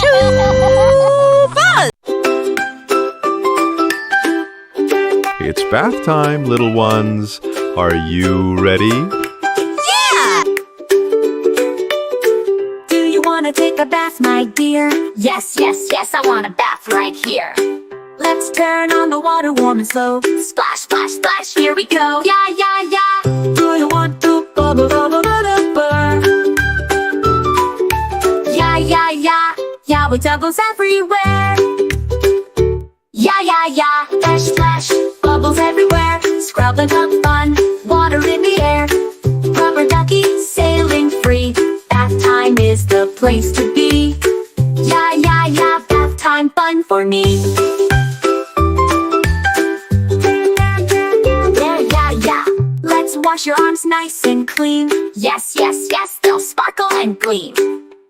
KukuBuzz! It's bath time, little ones. Are you ready? Yeah! Do you wanna take a bath, my dear? Yes, yes, yes, I want a bath right here. Let's turn on the water warm and slow. Splash, splash, splash, here we go. Yeah, yeah, yeah. Do you want to bubble, bubble, bubble, bubble? Yeah, yeah, yeah. Yeah, with bubbles everywhere. Yeah, yeah, yeah. Splash, splash, bubbles everywhere. Scrub and have fun, water in the air. Rubber ducky, sailing free. Bath time is the place to be. Yeah, yeah, yeah. Bath time fun for me. Yeah, yeah. Let's wash your arms nice and clean. Yes, yes, yes, they'll sparkle and gleam.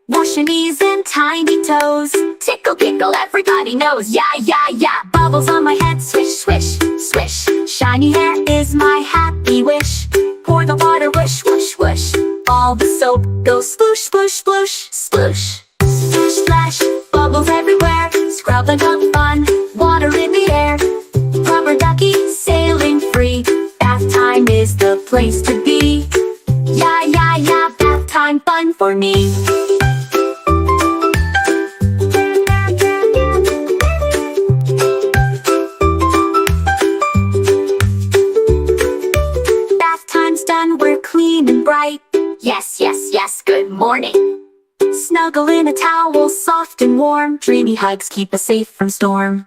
Wash your knees and tiny toes. Tickle, tickle, everybody knows. Yeah, yeah, yeah. Bubbles on my head, swish, swish, swish. Shiny hair is my happy wish. Pour the water, whoosh, whoosh, whoosh. All the soap goes sploosh, sploosh, sploosh. Sploosh. Splash, splash, bubbles everywhere. Scrub and have fun, water in the air. Rubber ducky, sailing free. Bath time is the place to be. Yeah, yeah, yeah, bath time fun for me. Bath time's done, we're clean and bright. Yes, yes, yes, good morning. Snuggle in a towel, soft and warm. Dreamy hugs keep us safe from storm.